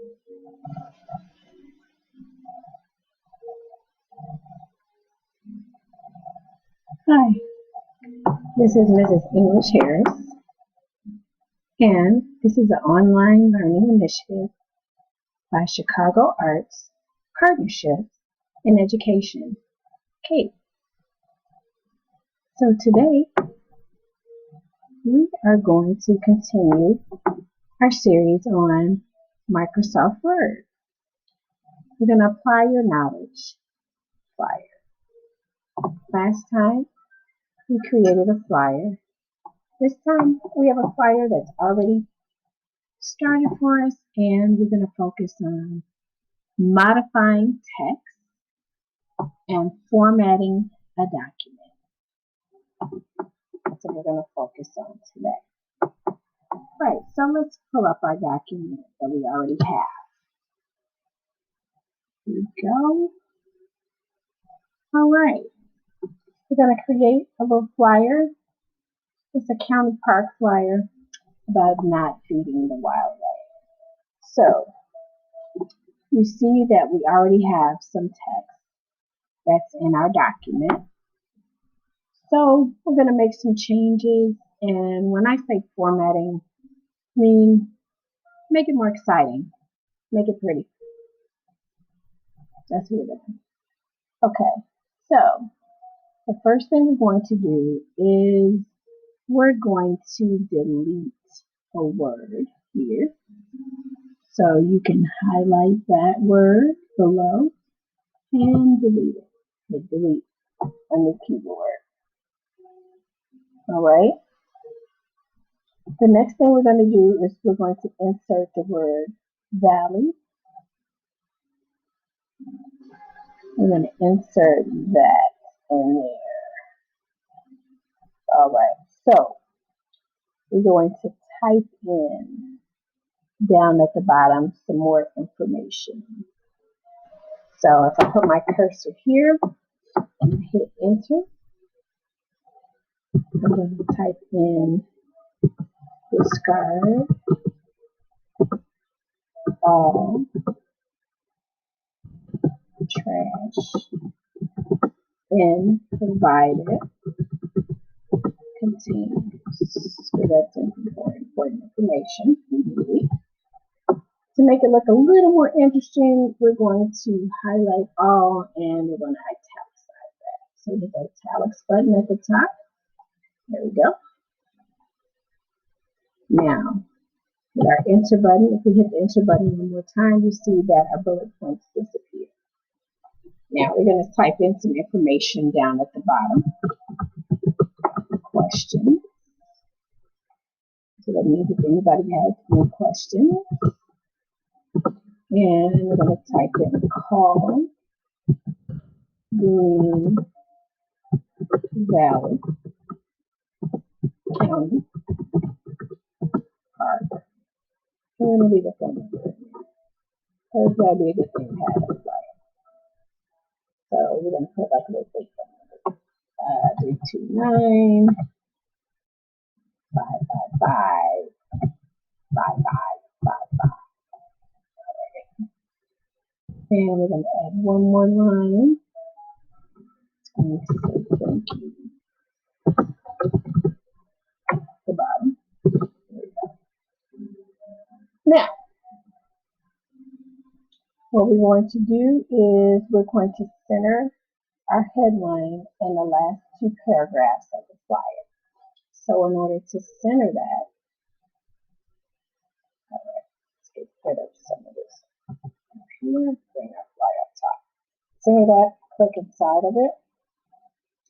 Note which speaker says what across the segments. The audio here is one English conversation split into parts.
Speaker 1: Hi, this is Mrs. English-Harris, and this is an online learning initiative by Chicago Arts Partnerships in Education, CAPE. So today, we are going to continue our series on Microsoft Word. We're going to apply your knowledge flyer. Last time, we created a flyer. This time, we have a flyer that's already started for us, and we're going to focus on modifying text and formatting a document. That's what we're going to focus on today. Right, so let's pull up our document that we already have. Here we go. All right, we're going to create a little flyer. It's a county park flyer about not feeding the wildlife. So, you see that we already have some text that's in our document. So we're going to make some changes, and when I say formatting, I mean make it more exciting, make it pretty. That's what we're doing. Okay, so the first thing we're going to do is we're going to delete a word here. So you can highlight that word below and delete it. Hit delete on the keyboard. All right. The next thing we're going to do is we're going to insert the word valley. We're going to insert that in there. All right. So we're going to type in down at the bottom some more information. So if I put my cursor here and hit enter, I'm going to type in discard all trash in provided containers. So that's important information. To make it look a little more interesting, we're going to highlight all and we're going to italicize that. So hit the italics button at the top. There we go. Now, with our enter button, if we hit the enter button one more time, you see that our bullet points disappear. Now, we're going to type in some information down at the bottom. Question. So that means if anybody has any questions. And we're going to type in call Green Valley County Park. And we're going to leave a phone number in there. Because that would be a good thing to have as well. So we're going to put like a little big phone number. 329 555 5555. And we're going to add one more line. I'm going to say thank you. The bottom. Now, what we're going to do is we're going to center our headline in the last two paragraphs of the flyer. So in order to center that, let's get rid of some of this here, bring our flyer up top. Center that, click inside of it,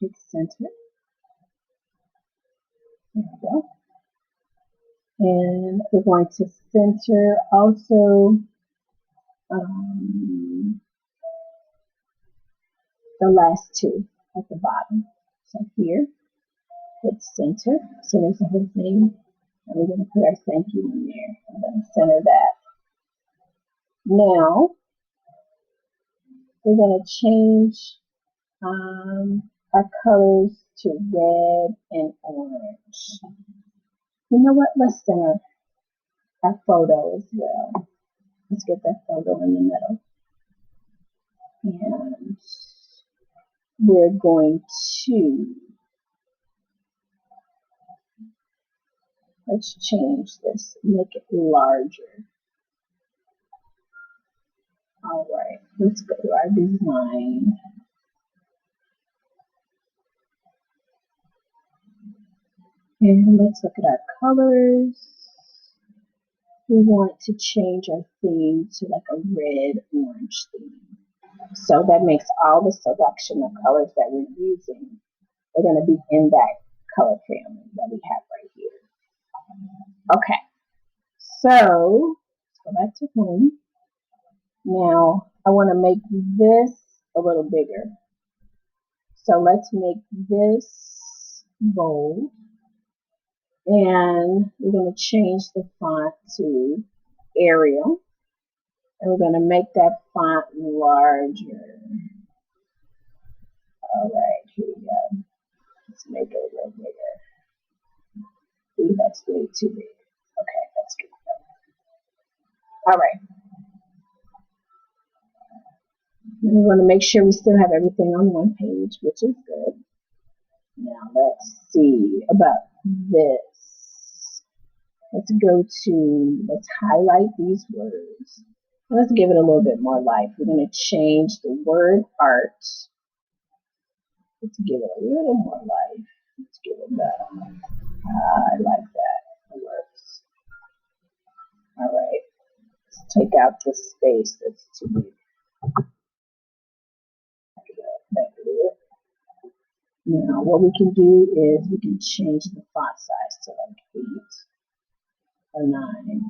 Speaker 1: hit center. There we go. And we're going to center also the last two at the bottom. So here, hit center, centers the whole thing, and we're going to put our thank you in there. I'm going to center that. Now, we're going to change our colors to red and orange. You know what? Let's center our photo as well. Let's get that photo in the middle. And we're going to, let's change this, make it larger. All right, let's go to our design. And let's look at our colors. We want to change our theme to like a red-orange theme. So that makes all the selection of colors that we're using, they're going to be in that color family that we have right here. Okay, so let's go back to home. Now I want to make this a little bigger. So let's make this bold. And we're going to change the font to Arial. And we're going to make that font larger. All right, here we go. Let's make it a little bigger. Ooh, that's way too big. Okay, that's good. All right. And we want to make sure we still have everything on one page, which is good. Now let's see about this. Let's go to, let's highlight these words. Let's give it a little bit more life. We're going to change the word art. Let's give it a little more life. Let's give it that. I like that. It works. All right. Let's take out the space that's too big. Now, what we can do is we can change the font size to like 8 or 9.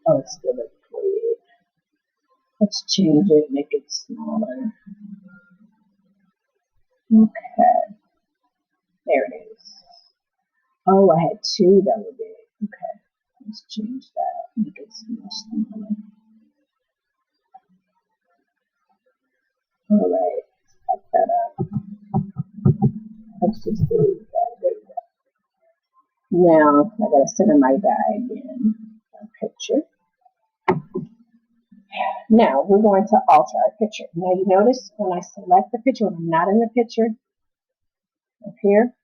Speaker 1: Oh, it's still like 8. Let's change it, make it smaller. Okay. There it is. Oh, I had 2 that were big. Okay. Let's change that. Make it smaller. All right. Let's type that up. Let's just delete that. There we go. Now, I gotta center my guy again. A picture. Now, we're going to alter our picture. Now, you notice when I select the picture, when I'm not in the picture, up here,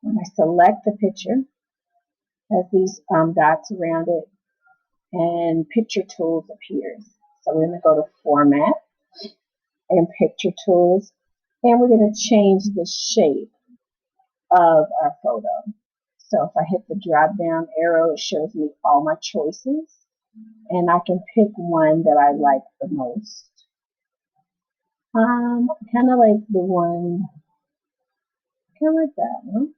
Speaker 1: when I select the picture, it has these dots around it, and Picture Tools appears. So we're going to go to Format and Picture Tools, and we're going to change the shape of our photo. So if I hit the drop down arrow, it shows me all my choices, and I can pick one that I like the most. Kind of like the one, kind of like that one.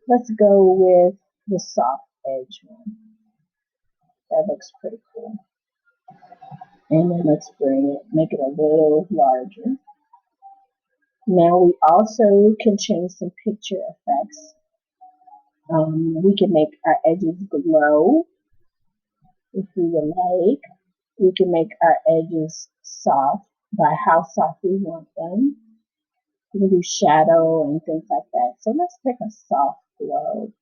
Speaker 1: Let's go with the soft edge one. That looks pretty cool. And then let's bring it, make it a little larger. Now we also can change some picture effects. We can make our edges glow if we would like. We can make our edges soft by how soft we want them. We can do shadow and things like that. So let's pick a soft glow.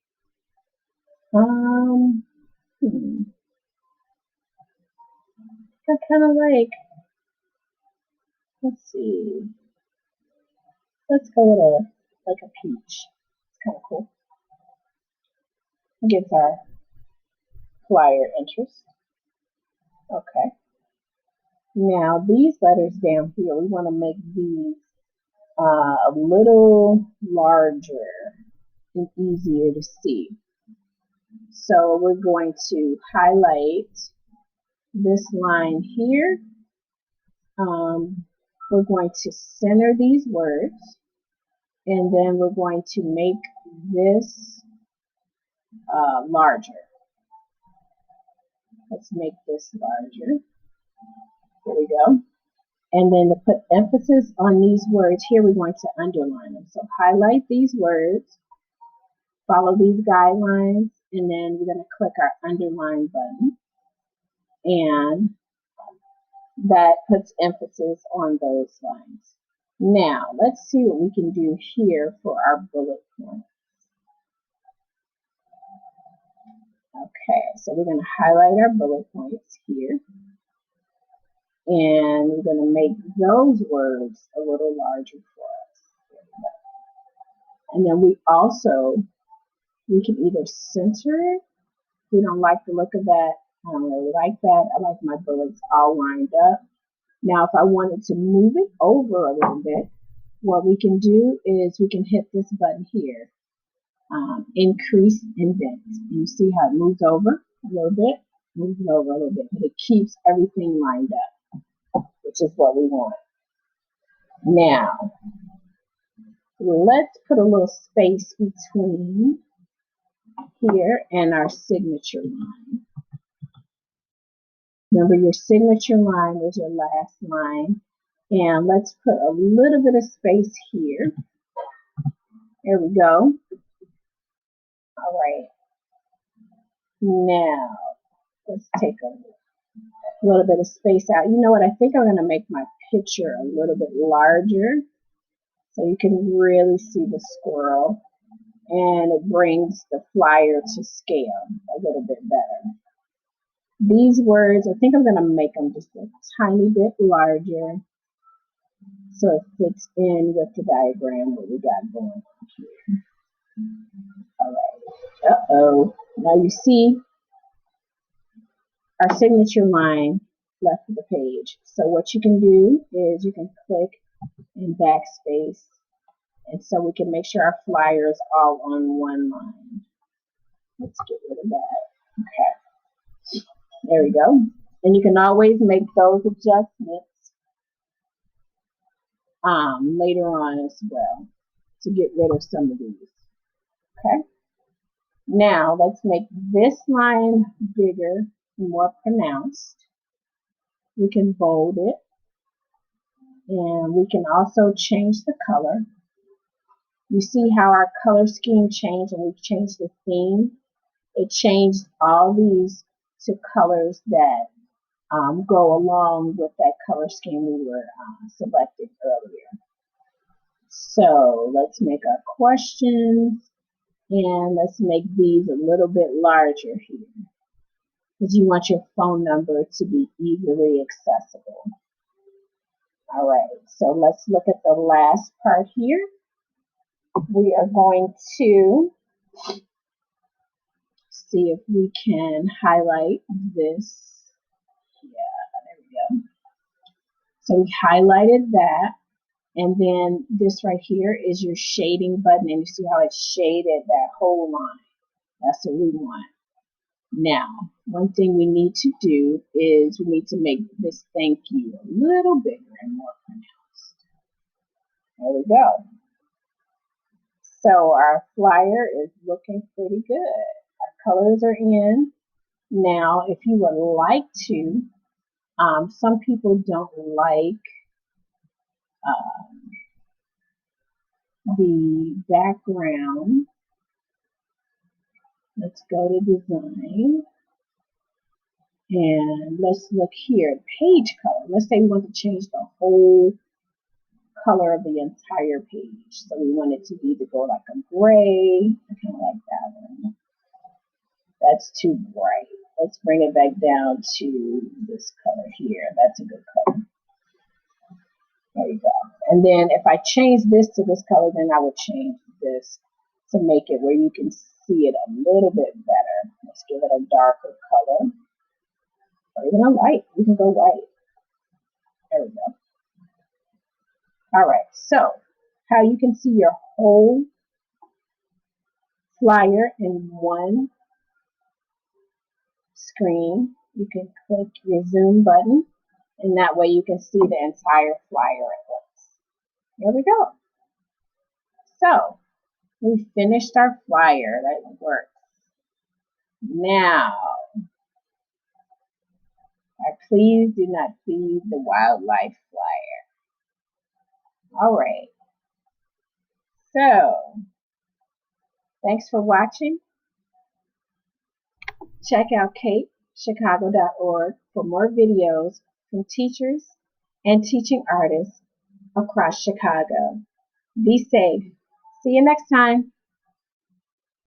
Speaker 1: I kind of like, let's see. Let's go with like a peach. It's kind of cool. It gives our flyer interest. Okay. Now these letters down here, we want to make these a little larger and easier to see. So we're going to highlight this line here. We're going to center these words, and then we're going to make this larger. Let's make this larger. Here we go. And then to put emphasis on these words here, we're going to underline them. So highlight these words, follow these guidelines, and then we're going to click our underline button. And that puts emphasis on those lines. Now, let's see what we can do here for our bullet points. Okay, so we're going to highlight our bullet points here. And we're going to make those words a little larger for us. And then we can either center it. We don't like the look of that. I don't really like that. I like my bullets all lined up. Now, if I wanted to move it over a little bit, what we can do is we can hit this button here, increase indent. And you see how it moves over a little bit, moves it over a little bit, but it keeps everything lined up, which is what we want. Now, let's put a little space between here and our signature line. Remember, your signature line was your last line. And let's put a little bit of space here. There we go. All right. Now, let's take a little bit of space out. You know what? I think I'm going to make my picture a little bit larger so you can really see the squirrel. And it brings the flyer to scale a little bit better. These words, I think I'm going to make them just a tiny bit larger so it fits in with the diagram that we got going on here. All right. Uh-oh. Now you see our signature line left of the page. So what you can do is you can click and backspace, and so we can make sure our flyer is all on one line. Let's get rid of that. Okay. There we go. And you can always make those adjustments later on as well to get rid of some of these. Okay. Now let's make this line bigger and more pronounced. We can bold it, and we can also change the color. You see how our color scheme changed, and we've changed the theme. It changed all these to colors that go along with that color scheme we were selecting earlier. So let's make our questions, and let's make these a little bit larger here, because you want your phone number to be easily accessible. All right, so let's look at the last part here. We are going to see if we can highlight this. Yeah, there we go. So we highlighted that, and then this right here is your shading button, and you see how it shaded that whole line. That's what we want. Now, one thing we need to do is we need to make this thank you a little bigger and more pronounced. There we go. So our flyer is looking pretty good. Our colors are in. Now, if you would like to, some people don't like the background. Let's go to design. And let's look here, page color. Let's say we want to change the whole color of the entire page. So we want it to either go like a gray. I kind of like that one. That's too bright. Let's bring it back down to this color here. That's a good color. There you go. And then if I change this to this color, then I would change this to make it where you can see it a little bit better. Let's give it a darker color. Or even a white. We can go white. There we go. All right. So how you can see your whole flyer in one screen. You can click your zoom button, and that way you can see the entire flyer at once. There we go. So we finished our flyer. That works. Now, please do not feed the wildlife flyer. All right. So, thanks for watching. Check out katechicago.org for more videos from teachers and teaching artists across Chicago. Be safe. See you next time.